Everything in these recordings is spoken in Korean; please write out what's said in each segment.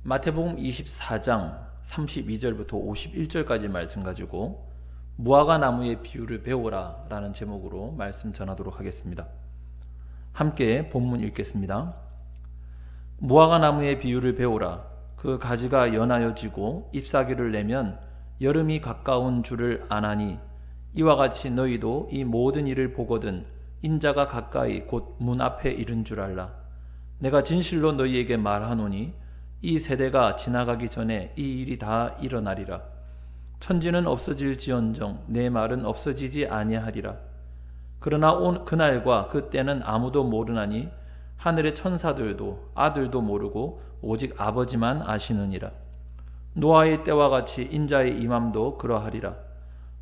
마태복음 24장 32절부터 51절까지 말씀 가지고 무화과 나무의 비유를 배우라 라는 제목으로 말씀 전하도록 하겠습니다. 함께 본문 읽겠습니다. 무화과 나무의 비유를 배우라. 그 가지가 연하여 지고 잎사귀를 내면 여름이 가까운 줄을 아나니 이와 같이 너희도 이 모든 일을 보거든 인자가 가까이 곧 문 앞에 이른 줄 알라. 내가 진실로 너희에게 말하노니 이 세대가 지나가기 전에 이 일이 다 일어나리라. 천지는 없어질지언정 내 말은 없어지지 아니하리라. 그러나 그날과 그때는 아무도 모르나니 하늘의 천사들도 아들도 모르고 오직 아버지만 아시느니라. 노아의 때와 같이 인자의 임함도 그러하리라.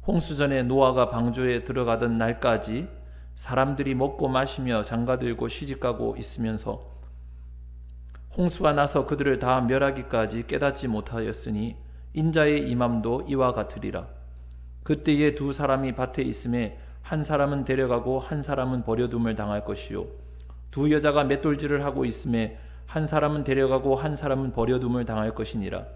홍수전에 노아가 방주에 들어가던 날까지 사람들이 먹고 마시며 장가들고 시집가고 있으면서 홍수가 나서 그들을 다 멸하기까지 깨닫지 못하였으니 인자의 임함도 이와 같으리라. 그때에 두 사람이 밭에 있음에 한 사람은 데려가고 한 사람은 버려둠을 당할 것이요 두 여자가 맷돌질을 하고 있음에 한 사람은 데려가고 한 사람은 버려둠을 당할 것이니라.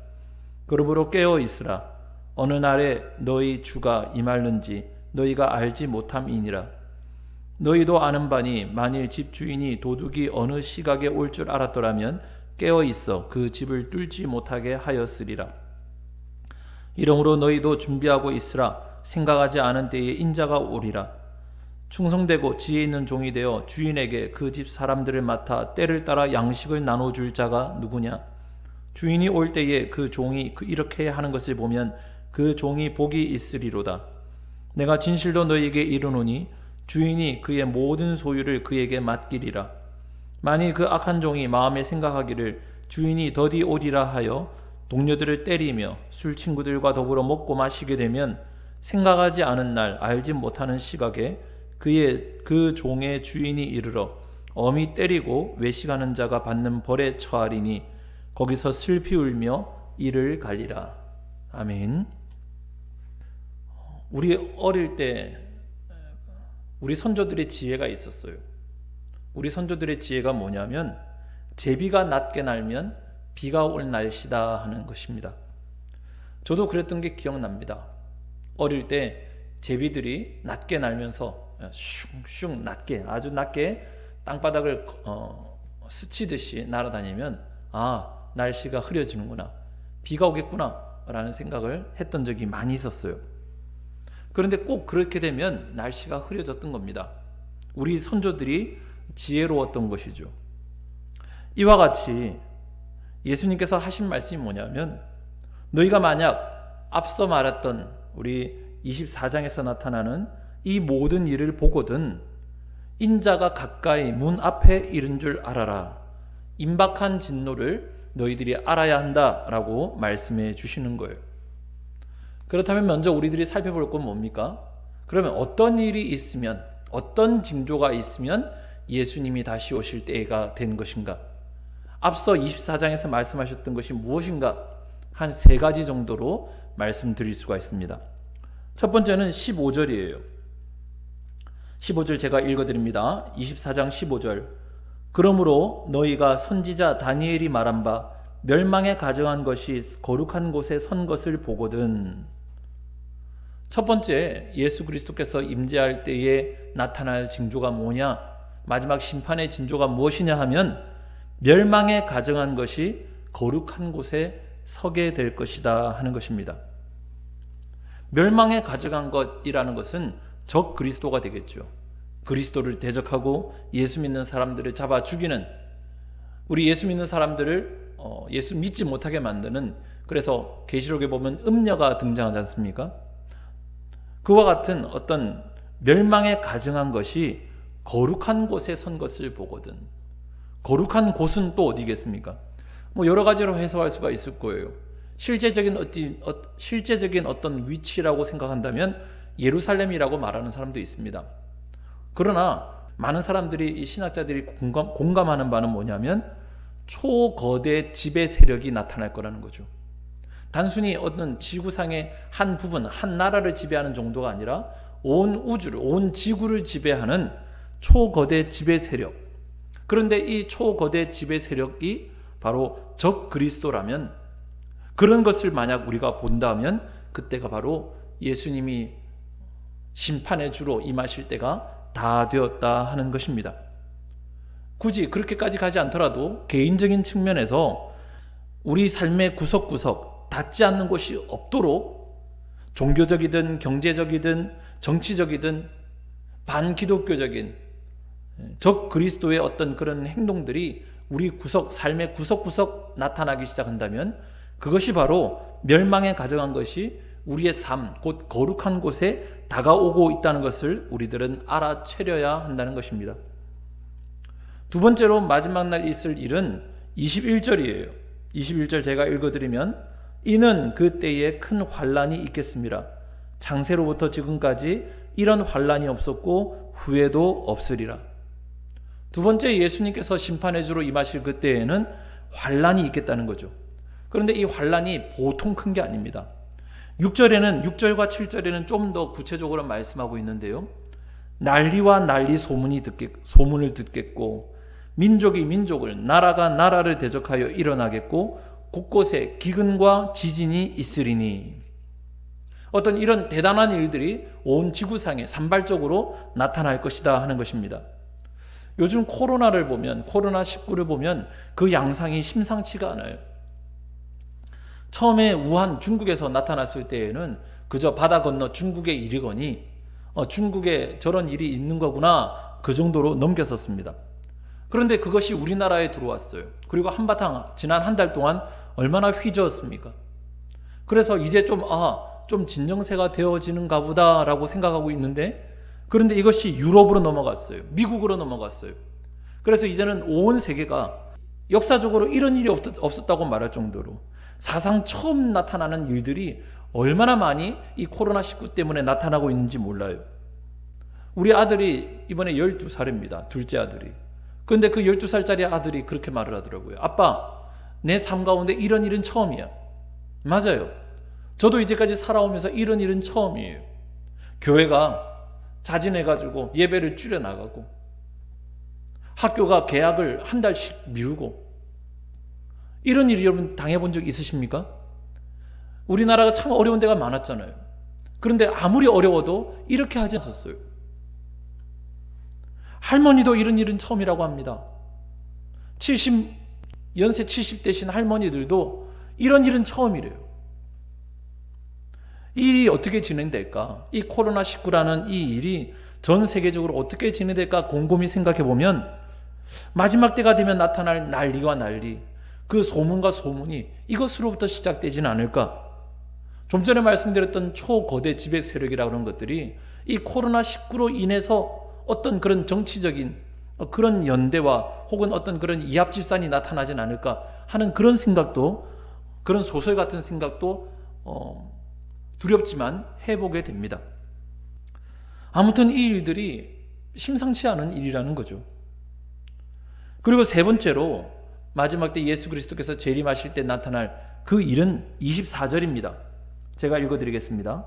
그러므로 깨어 있으라. 어느 날에 너희 주가 임할는지 너희가 알지 못함이니라. 너희도 아는 바니 만일 집 주인이 도둑이 어느 시각에 올 줄 알았더라면 깨어 있어 그 집을 뚫지 못하게 하였으리라. 이러므로 너희도 준비하고 있으라. 생각하지 않은 때에 인자가 오리라. 충성되고 지혜 있는 종이 되어 주인에게 그 집 사람들을 맡아 때를 따라 양식을 나눠줄 자가 누구냐? 주인이 올 때에 그 종이 이렇게 하는 것을 보면 그 종이 복이 있으리로다. 내가 진실로 너희에게 이르노니 주인이 그의 모든 소유를 그에게 맡기리라. 만일 그 악한 종이 마음에 생각하기를 주인이 더디 오리라 하여 동료들을 때리며 술 친구들과 더불어 먹고 마시게 되면 생각하지 않은 날 알지 못하는 시각에 그 종의 주인이 이르러 엄히 때리고 외식하는 자가 받는 벌에 처하리니 거기서 슬피 울며 이를 갈리라. 아멘. 우리 어릴 때 우리 선조들의 지혜가 있었어요. 우리 선조들의 지혜가 뭐냐면 제비가 낮게 날면 비가 올 날씨다 하는 것입니다. 저도 그랬던 게 기억납니다. 어릴 때 제비들이 낮게 날면서 슝슝 낮게 아주 낮게 땅바닥을 스치듯이 날아다니면 날씨가 흐려지는구나, 비가 오겠구나 라는 생각을 했던 적이 많이 있었어요. 그런데 꼭 그렇게 되면 날씨가 흐려졌던 겁니다. 우리 선조들이 지혜로웠던 것이죠. 이와 같이 예수님께서 하신 말씀이 뭐냐면 너희가 만약 앞서 말했던 우리 24장에서 나타나는 이 모든 일을 보거든 인자가 가까이 문 앞에 이른 줄 알아라. 임박한 진노를 너희들이 알아야 한다라고 말씀해 주시는 거예요. 그렇다면 먼저 우리들이 살펴볼 건 뭡니까? 그러면 어떤 일이 있으면, 어떤 징조가 있으면 예수님이 다시 오실 때가 된 것인가? 앞서 24장에서 말씀하셨던 것이 무엇인가? 한 세 가지 정도로 말씀드릴 수가 있습니다. 첫 번째는 15절이에요. 15절 제가 읽어드립니다. 24장 15절. 그러므로 너희가 선지자 다니엘이 말한 바 멸망에 가정한 것이 거룩한 곳에 선 것을 보거든. 첫 번째, 예수 그리스도께서 임재할 때에 나타날 징조가 뭐냐? 마지막 심판의 징조가 무엇이냐 하면 멸망에 가정한 것이 거룩한 곳에 서게 될 것이다 하는 것입니다. 멸망에 가정한 것이라는 것은 적 그리스도가 되겠죠. 그리스도를 대적하고 예수 믿는 사람들을 잡아 죽이는, 우리 예수 믿는 사람들을 예수 믿지 못하게 만드는, 그래서 계시록에 보면 음녀가 등장하지 않습니까? 그와 같은 어떤 멸망에 가증한 것이 거룩한 곳에 선 것을 보거든. 거룩한 곳은 또 어디겠습니까? 여러 가지로 해석할 수가 있을 거예요. 실제적인 어떤 위치라고 생각한다면 예루살렘이라고 말하는 사람도 있습니다. 그러나 많은 사람들이, 이 신학자들이 공감하는 바는 뭐냐면 초거대 지배 세력이 나타날 거라는 거죠. 단순히 어떤 지구상의 한 부분, 한 나라를 지배하는 정도가 아니라 온 우주를, 온 지구를 지배하는 초거대 지배 세력. 그런데 이 초거대 지배 세력이 바로 적 그리스도라면, 그런 것을 만약 우리가 본다면 그때가 바로 예수님이 심판의 주로 임하실 때가 다 되었다 하는 것입니다. 굳이 그렇게까지 가지 않더라도 개인적인 측면에서 우리 삶의 구석구석 닿지 않는 곳이 없도록 종교적이든 경제적이든 정치적이든 반기독교적인 적 그리스도의 어떤 그런 행동들이 우리 삶의 구석구석 나타나기 시작한다면 그것이 바로 멸망에 가져간 것이 우리의 삶, 곧 거룩한 곳에 다가오고 있다는 것을 우리들은 알아채려야 한다는 것입니다. 두 번째로 마지막 날 있을 일은 21절이에요. 21절 제가 읽어드리면, 이는 그때에 큰 환란이 있겠습니다. 창세로부터 지금까지 이런 환란이 없었고 후에도 없으리라. 두 번째, 예수님께서 심판의 주로 임하실 그때에는 환란이 있겠다는 거죠. 그런데 이 환란이 보통 큰 게 아닙니다. 6절과 7절에는 좀 더 구체적으로 말씀하고 있는데요. 난리와 난리 소문을 듣겠고, 민족이 민족을, 나라가 나라를 대적하여 일어나겠고, 곳곳에 기근과 지진이 있으리니. 어떤 이런 대단한 일들이 온 지구상에 산발적으로 나타날 것이다 하는 것입니다. 요즘 코로나19를 보면 그 양상이 심상치가 않아요. 처음에 우한 중국에서 나타났을 때에는 그저 바다 건너 중국에 이르거니 중국에 저런 일이 있는 거구나, 그 정도로 넘겼었습니다. 그런데 그것이 우리나라에 들어왔어요. 그리고 한바탕 지난 한 달 동안 얼마나 휘저었습니까? 그래서 이제 좀 진정세가 되어지는가 보다라고 생각하고 있는데, 그런데 이것이 유럽으로 넘어갔어요. 미국으로 넘어갔어요. 그래서 이제는 온 세계가 역사적으로 이런 일이 없었다고 말할 정도로 사상 처음 나타나는 일들이 얼마나 많이 이 코로나19 때문에 나타나고 있는지 몰라요. 우리 아들이 이번에 12살입니다. 둘째 아들이. 그런데 그 12살짜리 아들이 그렇게 말을 하더라고요. 아빠, 내 삶 가운데 이런 일은 처음이야. 맞아요. 저도 이제까지 살아오면서 이런 일은 처음이에요. 교회가 자진해가지고 예배를 줄여나가고, 학교가 개학을 한 달씩 미루고, 이런 일이 여러분 당해본 적 있으십니까? 우리나라가 참 어려운 데가 많았잖아요. 그런데 아무리 어려워도 이렇게 하지 않았어요. 할머니도 이런 일은 처음이라고 합니다. 연세 70 되신 할머니들도 이런 일은 처음이래요. 이 일이 어떻게 진행될까? 이 코로나19라는 이 일이 전 세계적으로 어떻게 진행될까 곰곰이 생각해 보면, 마지막 때가 되면 나타날 난리와 난리, 그 소문과 소문이 이것으로부터 시작되지는 않을까? 좀 전에 말씀드렸던 초거대 지배 세력이라고 하는 것들이 이 코로나19로 인해서 어떤 그런 정치적인 그런 연대와 혹은 어떤 그런 이합집산이 나타나진 않을까 하는 그런 생각도, 그런 소설 같은 생각도 두렵지만 해보게 됩니다. 아무튼 이 일들이 심상치 않은 일이라는 거죠. 그리고 세 번째로 마지막 때 예수 그리스도께서 재림하실 때 나타날 그 일은 24절입니다. 제가 읽어드리겠습니다.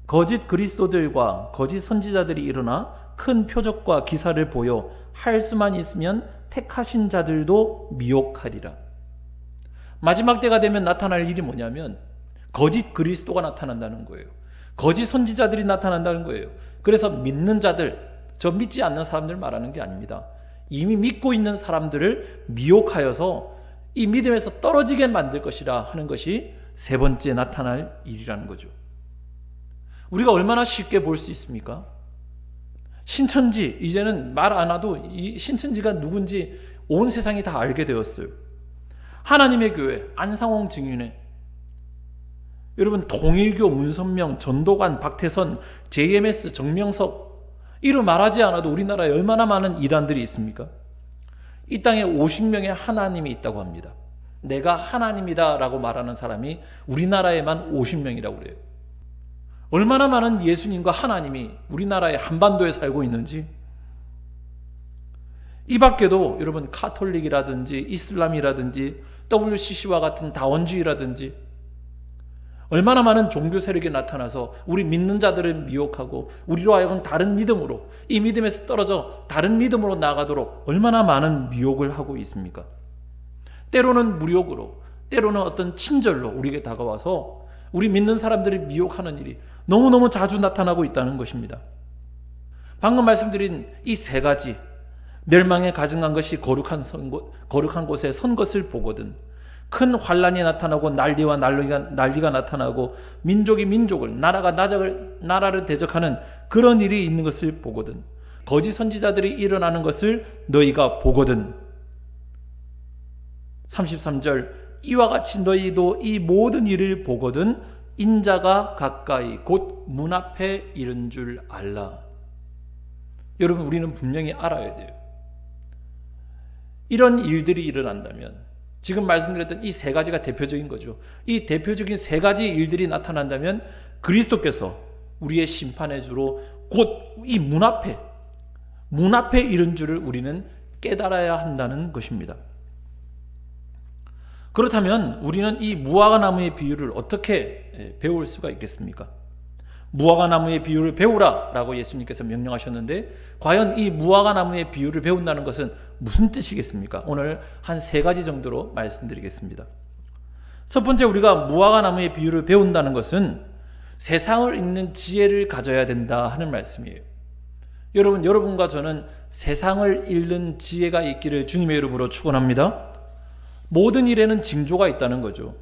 거짓 그리스도들과 거짓 선지자들이 일어나 큰 표적과 기사를 보여 할 수만 있으면 택하신 자들도 미혹하리라. 마지막 때가 되면 나타날 일이 뭐냐면 거짓 그리스도가 나타난다는 거예요. 거짓 선지자들이 나타난다는 거예요. 그래서 믿는 자들, 저 믿지 않는 사람들 말하는 게 아닙니다. 이미 믿고 있는 사람들을 미혹하여서 이 믿음에서 떨어지게 만들 것이라 하는 것이 세 번째 나타날 일이라는 거죠. 우리가 얼마나 쉽게 볼 수 있습니까? 신천지, 이제는 말 안 해도 이 신천지가 누군지 온 세상이 다 알게 되었어요. 하나님의 교회, 안상홍 증인회, 여러분 통일교, 문선명, 전도관, 박태선, JMS, 정명석, 이루 말하지 않아도 우리나라에 얼마나 많은 이단들이 있습니까? 이 땅에 50명의 하나님이 있다고 합니다. 내가 하나님이다 라고 말하는 사람이 우리나라에만 50명이라고 그래요. 얼마나 많은 예수님과 하나님이 우리나라의 한반도에 살고 있는지. 이 밖에도 여러분 카톨릭이라든지 이슬람이라든지 WCC와 같은 다원주의라든지 얼마나 많은 종교 세력이 나타나서 우리 믿는 자들을 미혹하고 우리로 하여금 다른 믿음으로, 이 믿음에서 떨어져 다른 믿음으로 나아가도록 얼마나 많은 미혹을 하고 있습니까? 때로는 무력으로, 때로는 어떤 친절로 우리에게 다가와서 우리 믿는 사람들을 미혹하는 일이 너무너무 자주 나타나고 있다는 것입니다. 방금 말씀드린 이 세 가지, 멸망에 가증한 것이 거룩한 곳에 선 것을 보거든, 큰 환란이 나타나고 난리가 나타나고 민족이 민족을, 나라가 나라를 대적하는 그런 일이 있는 것을 보거든, 거짓 선지자들이 일어나는 것을 너희가 보거든. 33절, 이와 같이 너희도 이 모든 일을 보거든 인자가 가까이 곧 문 앞에 이른 줄 알라. 여러분, 우리는 분명히 알아야 돼요. 이런 일들이 일어난다면, 지금 말씀드렸던 이 세 가지가 대표적인 거죠. 이 대표적인 세 가지 일들이 나타난다면 그리스도께서 우리의 심판의 주로 곧 이 문 앞에 이른 줄을 우리는 깨달아야 한다는 것입니다. 그렇다면 우리는 이 무화과 나무의 비유를 어떻게 배울 수가 있겠습니까? 무화과 나무의 비유를 배우라 라고 예수님께서 명령하셨는데, 과연 이 무화과 나무의 비유를 배운다는 것은 무슨 뜻이겠습니까? 오늘 한 세 가지 정도로 말씀드리겠습니다. 첫 번째, 우리가 무화과 나무의 비유를 배운다는 것은 세상을 읽는 지혜를 가져야 된다 하는 말씀이에요. 여러분과 저는 세상을 읽는 지혜가 있기를 주님의 이름으로 축원합니다. 모든 일에는 징조가 있다는 거죠.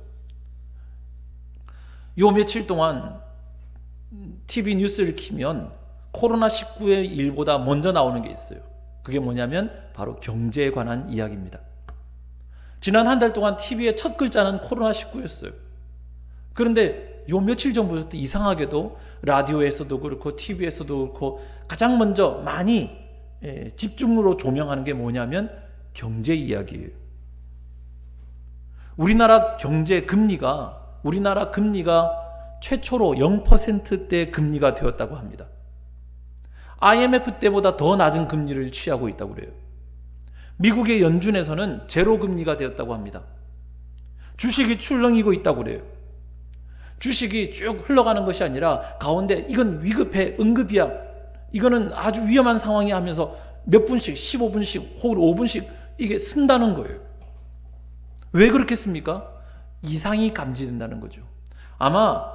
요 며칠 동안 TV 뉴스를 키면 코로나19의 일보다 먼저 나오는 게 있어요. 그게 뭐냐면 바로 경제에 관한 이야기입니다. 지난 한 달 동안 TV의 첫 글자는 코로나19였어요. 그런데 요 며칠 전부터 이상하게도 라디오에서도 그렇고 TV에서도 그렇고 가장 먼저 많이 집중으로 조명하는 게 뭐냐면 경제 이야기예요. 우리나라 금리가 최초로 0%대 금리가 되었다고 합니다. IMF 때보다 더 낮은 금리를 취하고 있다고 그래요. 미국의 연준에서는 제로 금리가 되었다고 합니다. 주식이 출렁이고 있다고 그래요. 주식이 쭉 흘러가는 것이 아니라 가운데 이건 위급해, 응급이야, 이거는 아주 위험한 상황이 하면서 몇 분씩, 15분씩 혹은 5분씩 이게 쓴다는 거예요. 왜 그렇겠습니까? 이상이 감지된다는 거죠. 아마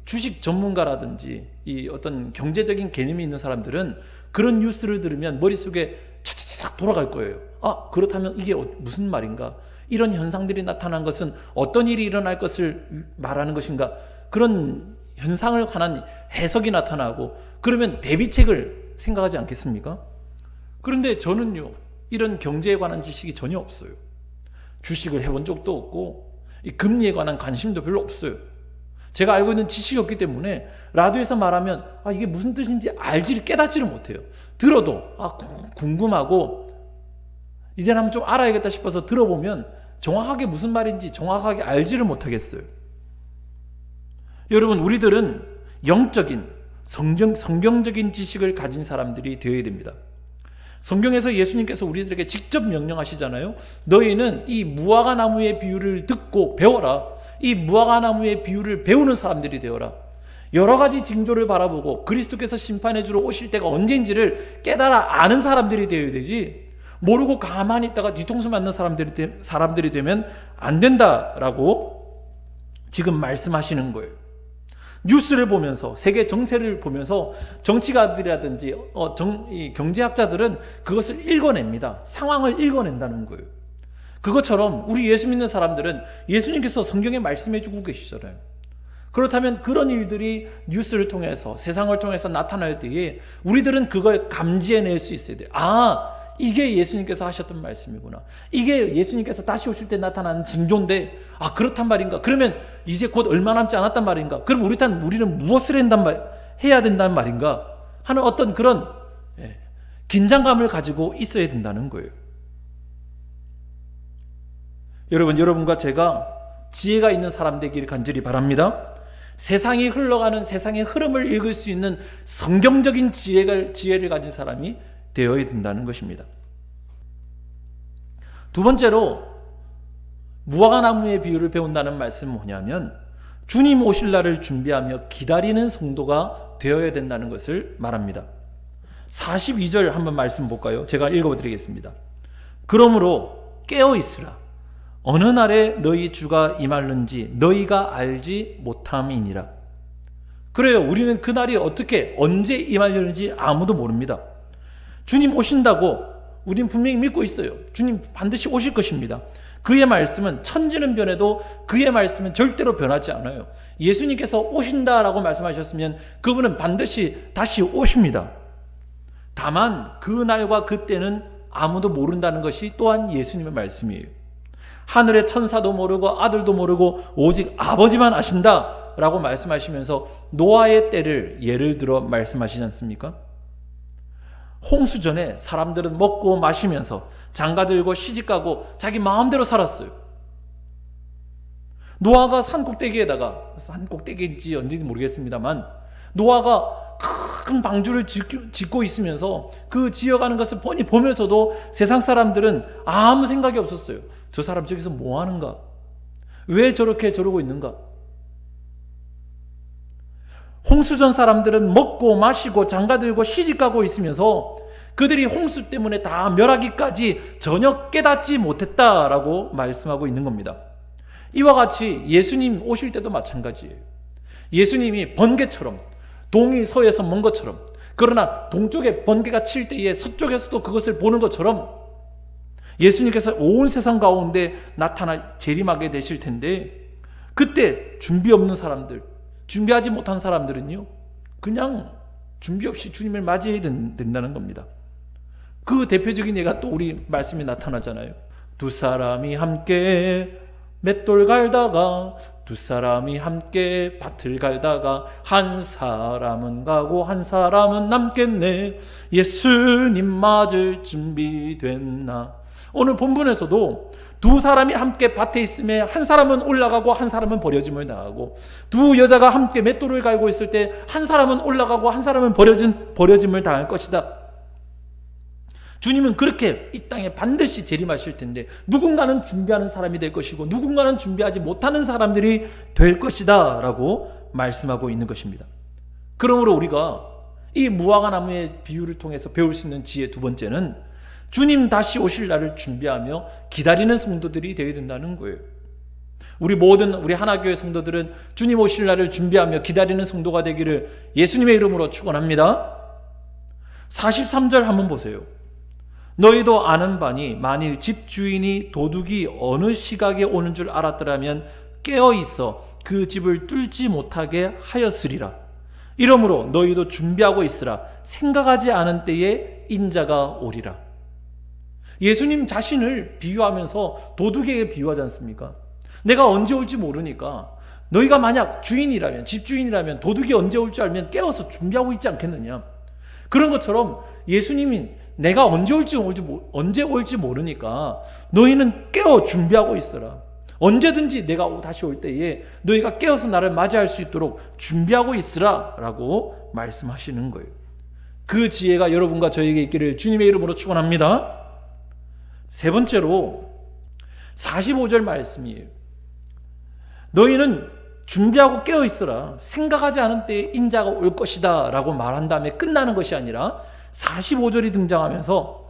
주식 전문가라든지 이 어떤 경제적인 개념이 있는 사람들은 그런 뉴스를 들으면 머릿속에 차차차차 돌아갈 거예요. 아, 그렇다면 이게 무슨 말인가? 이런 현상들이 나타난 것은 어떤 일이 일어날 것을 말하는 것인가? 그런 현상을 관한 해석이 나타나고, 그러면 대비책을 생각하지 않겠습니까? 그런데 저는요, 이런 경제에 관한 지식이 전혀 없어요. 주식을 해본 적도 없고 이 금리에 관한 관심도 별로 없어요. 제가 알고 있는 지식이 없기 때문에 라디오에서 말하면 이게 무슨 뜻인지 깨닫지를 못해요. 들어도 궁금하고 이제는 한번 좀 알아야겠다 싶어서 들어보면 정확하게 무슨 말인지 정확하게 알지를 못하겠어요. 여러분, 우리들은 영적인 성경적인 지식을 가진 사람들이 되어야 됩니다. 성경에서 예수님께서 우리들에게 직접 명령하시잖아요. 너희는 이 무화과 나무의 비유를 듣고 배워라. 이 무화과 나무의 비유를 배우는 사람들이 되어라. 여러 가지 징조를 바라보고 그리스도께서 심판해 주러 오실 때가 언제인지를 깨달아 아는 사람들이 되어야 되지, 모르고 가만히 있다가 뒤통수 맞는 사람들이 되면 안 된다라고 지금 말씀하시는 거예요. 뉴스를 보면서, 세계 정세를 보면서 정치가들이라든지 경제학자들은 그것을 읽어냅니다. 상황을 읽어낸다는 거예요. 그것처럼 우리 예수 믿는 사람들은 예수님께서 성경에 말씀해주고 계시잖아요. 그렇다면 그런 일들이 뉴스를 통해서, 세상을 통해서 나타날 때에 우리들은 그걸 감지해낼 수 있어야 돼요. 이게 예수님께서 하셨던 말씀이구나. 이게 예수님께서 다시 오실 때 나타나는 징조인데, 그렇단 말인가? 그러면 이제 곧 얼마 남지 않았단 말인가? 그럼 우리는 무엇을 해야 된다는 말인가? 하는 어떤 그런 긴장감을 가지고 있어야 된다는 거예요. 여러분과 제가 지혜가 있는 사람 되기를 간절히 바랍니다. 세상이 흘러가는 세상의 흐름을 읽을 수 있는 성경적인 지혜를 가진 사람이 되어야 된다는 것입니다. 두 번째로 무화과 나무의 비유를 배운다는 말씀은 뭐냐면 주님 오실 날을 준비하며 기다리는 성도가 되어야 된다는 것을 말합니다. 42절 한번 말씀 볼까요? 제가 읽어드리겠습니다. 그러므로 깨어 있으라. 어느 날에 너희 주가 임할는지 너희가 알지 못함이니라. 그래요. 우리는 그 날이 어떻게 언제 임하려는지 아무도 모릅니다. 주님 오신다고 우린 분명히 믿고 있어요. 주님 반드시 오실 것입니다. 그의 말씀은 천지는 변해도 그의 말씀은 절대로 변하지 않아요. 예수님께서 오신다라고 말씀하셨으면 그분은 반드시 다시 오십니다. 다만 그 날과 그때는 아무도 모른다는 것이 또한 예수님의 말씀이에요. 하늘의 천사도 모르고 아들도 모르고 오직 아버지만 아신다라고 말씀하시면서 노아의 때를 예를 들어 말씀하시지 않습니까? 홍수 전에 사람들은 먹고 마시면서 장가들고 시집가고 자기 마음대로 살았어요. 노아가 산꼭대기인지 언제인지 모르겠습니다만 노아가 큰 방주를 짓고 있으면서 그 지어가는 것을 뻔히 보면서도 세상 사람들은 아무 생각이 없었어요. 저 사람 저기서 뭐 하는가? 왜 저러고 있는가? 홍수전 사람들은 먹고 마시고 장가들고 시집가고 있으면서 그들이 홍수 때문에 다 멸하기까지 전혀 깨닫지 못했다라고 말씀하고 있는 겁니다. 이와 같이 예수님 오실 때도 마찬가지예요. 예수님이 번개처럼 동이 서에서 먼 것처럼, 그러나 동쪽에 번개가 칠 때에 서쪽에서도 그것을 보는 것처럼 예수님께서 온 세상 가운데 나타나 재림하게 되실 텐데, 그때 준비 없는 사람들, 준비하지 못한 사람들은요 그냥 준비 없이 주님을 맞이해야 된다는 겁니다. 그 대표적인 예가 또 우리 말씀에 나타나잖아요. 두 사람이 함께 맷돌 갈다가, 두 사람이 함께 밭을 갈다가 한 사람은 가고 한 사람은 남겠네. 예수님 맞을 준비됐나. 오늘 본문에서도 두 사람이 함께 밭에 있음에 한 사람은 올라가고 한 사람은 버려짐을 당하고, 두 여자가 함께 맷돌을 갈고 있을 때 한 사람은 올라가고 한 사람은 버려짐을 당할 것이다. 주님은 그렇게 이 땅에 반드시 재림하실 텐데 누군가는 준비하는 사람이 될 것이고 누군가는 준비하지 못하는 사람들이 될 것이다 라고 말씀하고 있는 것입니다. 그러므로 우리가 이 무화과 나무의 비유를 통해서 배울 수 있는 지혜 두 번째는 주님 다시 오실 날을 준비하며 기다리는 성도들이 되어야 된다는 거예요. 우리 하나교회 성도들은 주님 오실 날을 준비하며 기다리는 성도가 되기를 예수님의 이름으로 축원합니다. 43절 한번 보세요. 너희도 아는 바니 만일 집주인이 도둑이 어느 시각에 오는 줄 알았더라면 깨어 있어 그 집을 뚫지 못하게 하였으리라. 이러므로 너희도 준비하고 있으라. 생각하지 않은 때에 인자가 오리라. 예수님 자신을 비유하면서 도둑에게 비유하지 않습니까? 내가 언제 올지 모르니까 너희가 만약 주인이라면, 집주인이라면 도둑이 언제 올 줄 알면 깨어서 준비하고 있지 않겠느냐. 그런 것처럼 예수님이 내가 언제 올지 모르니까 너희는 깨어 준비하고 있어라. 언제든지 내가 다시 올 때에 너희가 깨어서 나를 맞이할 수 있도록 준비하고 있으라 라고 말씀하시는 거예요. 그 지혜가 여러분과 저에게 있기를 주님의 이름으로 축원합니다. 세 번째로 45절 말씀이에요. 너희는 준비하고 깨어 있으라. 생각하지 않은 때에 인자가 올 것이다 라고 말한 다음에 끝나는 것이 아니라 45절이 등장하면서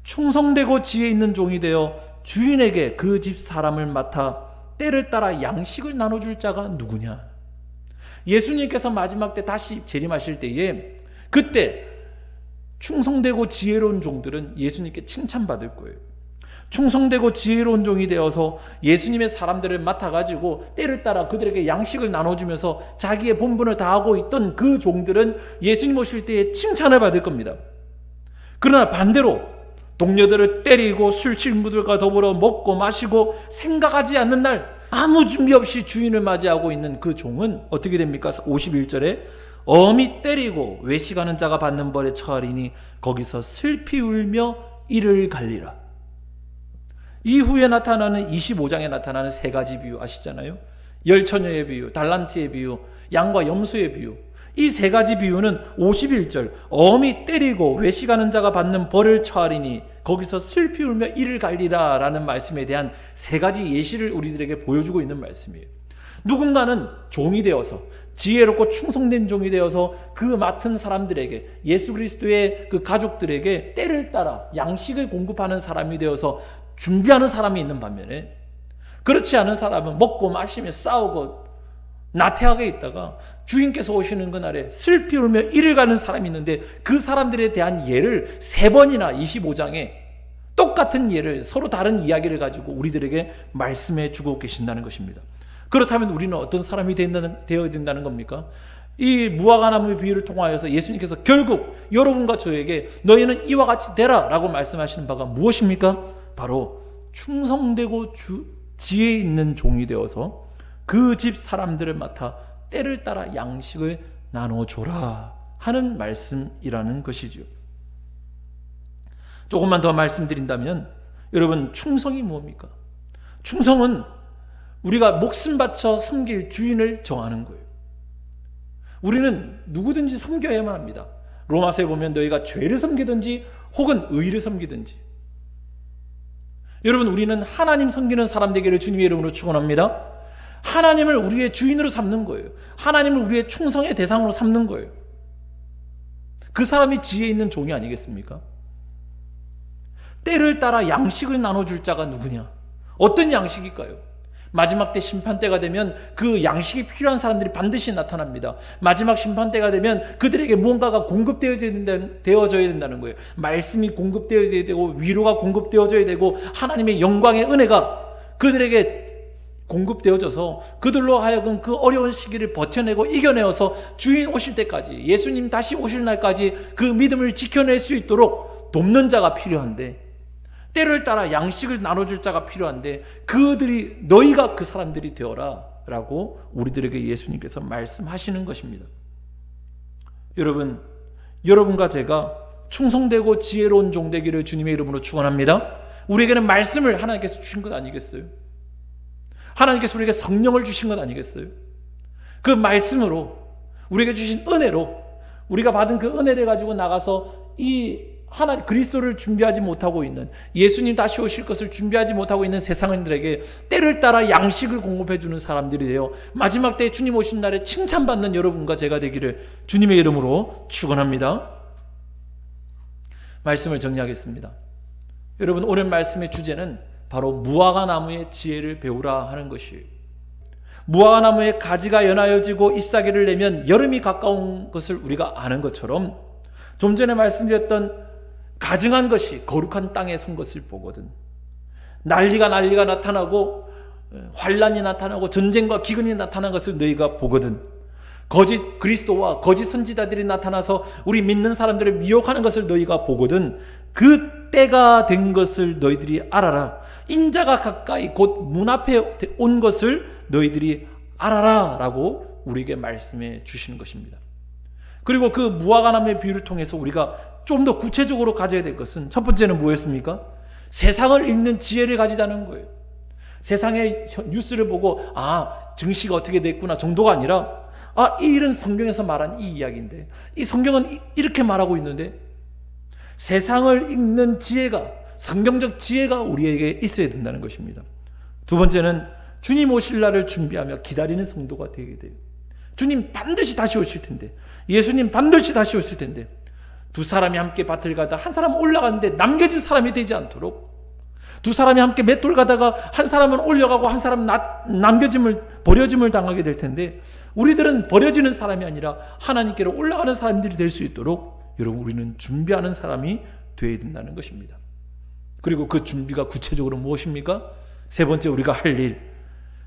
충성되고 지혜 있는 종이 되어 주인에게 그 집 사람을 맡아 때를 따라 양식을 나눠줄 자가 누구냐. 예수님께서 마지막 때 다시 재림하실 때에 그때 충성되고 지혜로운 종들은 예수님께 칭찬받을 거예요. 충성되고 지혜로운 종이 되어서 예수님의 사람들을 맡아가지고 때를 따라 그들에게 양식을 나눠주면서 자기의 본분을 다하고 있던 그 종들은 예수님 오실 때에 칭찬을 받을 겁니다. 그러나 반대로 동료들을 때리고 술 친구들과 더불어 먹고 마시고 생각하지 않는 날 아무 준비 없이 주인을 맞이하고 있는 그 종은 어떻게 됩니까? 51절에 엄히 때리고 외식하는 자가 받는 벌에 처하리니 거기서 슬피 울며 이를 갈리라. 이후에 나타나는 25장에 나타나는 세 가지 비유 아시잖아요. 열처녀의 비유, 달란트의 비유, 양과 염소의 비유. 이 세 가지 비유는 51절 엄히 때리고 외식하는 자가 받는 벌을 처하리니 거기서 슬피 울며 이를 갈리라 라는 말씀에 대한 세 가지 예시를 우리들에게 보여주고 있는 말씀이에요. 누군가는 종이 되어서 지혜롭고 충성된 종이 되어서 그 맡은 사람들에게, 예수 그리스도의 그 가족들에게 때를 따라 양식을 공급하는 사람이 되어서 준비하는 사람이 있는 반면에 그렇지 않은 사람은 먹고 마시며 싸우고 나태하게 있다가 주인께서 오시는 그날에 슬피 울며 이를 가는 사람이 있는데 그 사람들에 대한 예를 3번이나 25장에 똑같은 예를 서로 다른 이야기를 가지고 우리들에게 말씀해 주고 계신다는 것입니다. 그렇다면 우리는 어떤 사람이 되어야 된다는 겁니까? 이 무화과나무의 비유를 통하여서 예수님께서 결국 여러분과 저에게 너희는 이와 같이 되라 라고 말씀하시는 바가 무엇입니까? 바로 충성되고 지혜 있는 종이 되어서 그 집 사람들을 맡아 때를 따라 양식을 나눠줘라 하는 말씀이라는 것이죠. 조금만 더 말씀드린다면 여러분, 충성이 무엇입니까? 충성은 우리가 목숨 바쳐 섬길 주인을 정하는 거예요. 우리는 누구든지 섬겨야만 합니다. 로마서에 보면 너희가 죄를 섬기든지 혹은 의를 섬기든지. 여러분, 우리는 하나님 섬기는 사람 되기를 주님의 이름으로 축원합니다. 하나님을 우리의 주인으로 삼는 거예요. 하나님을 우리의 충성의 대상으로 삼는 거예요. 그 사람이 지혜 있는 종이 아니겠습니까? 때를 따라 양식을 나눠줄 자가 누구냐? 어떤 양식일까요? 마지막 때 심판때가 되면 그 양식이 필요한 사람들이 반드시 나타납니다. 마지막 심판때가 되면 그들에게 무언가가 공급되어져야 된다는 거예요. 말씀이 공급되어져야 되고 위로가 공급되어져야 되고 하나님의 영광의 은혜가 그들에게 공급되어져서 그들로 하여금 그 어려운 시기를 버텨내고 이겨내어서 주인 오실 때까지, 예수님 다시 오실 날까지 그 믿음을 지켜낼 수 있도록 돕는 자가 필요한데, 때를 따라 양식을 나눠줄 자가 필요한데 너희가 그 사람들이 되어라 라고 우리들에게 예수님께서 말씀하시는 것입니다. 여러분과 제가 충성되고 지혜로운 종 되기를 주님의 이름으로 축원합니다. 우리에게는 말씀을 하나님께서 주신 것 아니겠어요? 하나님께서 우리에게 성령을 주신 것 아니겠어요? 그 말씀으로 우리에게 주신 은혜로 우리가 받은 그 은혜를 가지고 나가서 이 하나님 그리스도를 준비하지 못하고 있는, 예수님 다시 오실 것을 준비하지 못하고 있는 세상인들에게 때를 따라 양식을 공급해 주는 사람들이 되어 마지막 때에 주님 오신 날에 칭찬받는 여러분과 제가 되기를 주님의 이름으로 축원합니다. 말씀을 정리하겠습니다. 여러분, 오늘 말씀의 주제는 바로 무화과나무의 지혜를 배우라 하는 것이에요. 무화과나무의 가지가 연하여지고 잎사귀를 내면 여름이 가까운 것을 우리가 아는 것처럼, 좀 전에 말씀드렸던 가증한 것이 거룩한 땅에 선 것을 보거든. 난리가 나타나고 환란이 나타나고 전쟁과 기근이 나타난 것을 너희가 보거든. 거짓 그리스도와 거짓 선지자들이 나타나서 우리 믿는 사람들을 미혹하는 것을 너희가 보거든. 그 때가 된 것을 너희들이 알아라. 인자가 가까이 곧 문 앞에 온 것을 너희들이 알아라 라고 우리에게 말씀해 주시는 것입니다. 그리고 그 무화과나무의 비유를 통해서 우리가 좀 더 구체적으로 가져야 될 것은, 첫 번째는 뭐였습니까? 세상을 읽는 지혜를 가지자는 거예요. 세상의 뉴스를 보고 증시가 어떻게 됐구나 정도가 아니라, 이 일은 성경에서 말한 이 이야기인데, 이 성경은 이렇게 말하고 있는데, 세상을 읽는 지혜가, 성경적 지혜가 우리에게 있어야 된다는 것입니다. 두 번째는 주님 오실 날을 준비하며 기다리는 성도가 되게 돼요. 주님 반드시 다시 오실 텐데, 예수님 반드시 다시 오실 텐데, 두 사람이 함께 밭을 가다 한 사람은 올라가는데 남겨진 사람이 되지 않도록, 두 사람이 함께 맷돌 가다가 한 사람은 올려가고 한 사람은 버려짐을 당하게 될 텐데, 우리들은 버려지는 사람이 아니라 하나님께로 올라가는 사람들이 될 수 있도록 여러분, 우리는 준비하는 사람이 되어야 된다는 것입니다. 그리고 그 준비가 구체적으로 무엇입니까? 세 번째, 우리가 할 일,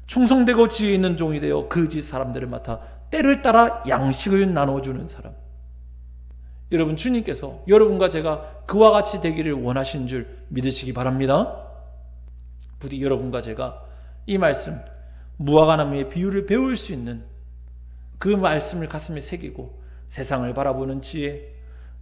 충성되고 지혜 있는 종이 되어 그 집 사람들을 맡아 때를 따라 양식을 나눠주는 사람. 여러분, 주님께서 여러분과 제가 그와 같이 되기를 원하신 줄 믿으시기 바랍니다. 부디 여러분과 제가 이 말씀, 무화과나무의 비유를 배울 수 있는 그 말씀을 가슴에 새기고 세상을 바라보는 지혜,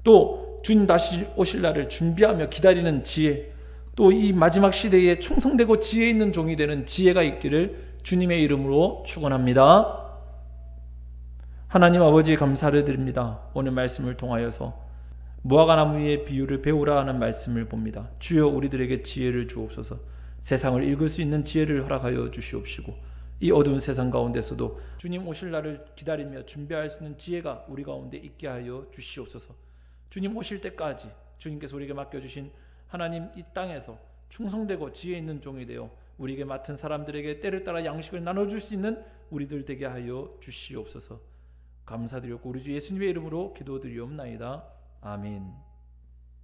또 주님 다시 오실 날을 준비하며 기다리는 지혜, 또 이 마지막 시대에 충성되고 지혜 있는 종이 되는 지혜가 있기를 주님의 이름으로 축원합니다. 하나님 아버지, 감사를 드립니다. 오늘 말씀을 통하여서 무화과나무의 비유를 배우라 하는 말씀을 봅니다. 주여, 우리들에게 지혜를 주옵소서. 세상을 읽을 수 있는 지혜를 허락하여 주시옵시고, 이 어두운 세상 가운데서도 주님 오실 날을 기다리며 준비할 수 있는 지혜가 우리 가운데 있게 하여 주시옵소서. 주님 오실 때까지 주님께서 우리에게 맡겨주신 하나님 이 땅에서 충성되고 지혜 있는 종이 되어 우리에게 맡은 사람들에게 때를 따라 양식을 나눠줄 수 있는 우리들 되게 하여 주시옵소서. 감사드렸고 우리 주 예수님의 이름으로 기도드리옵나이다. 아멘.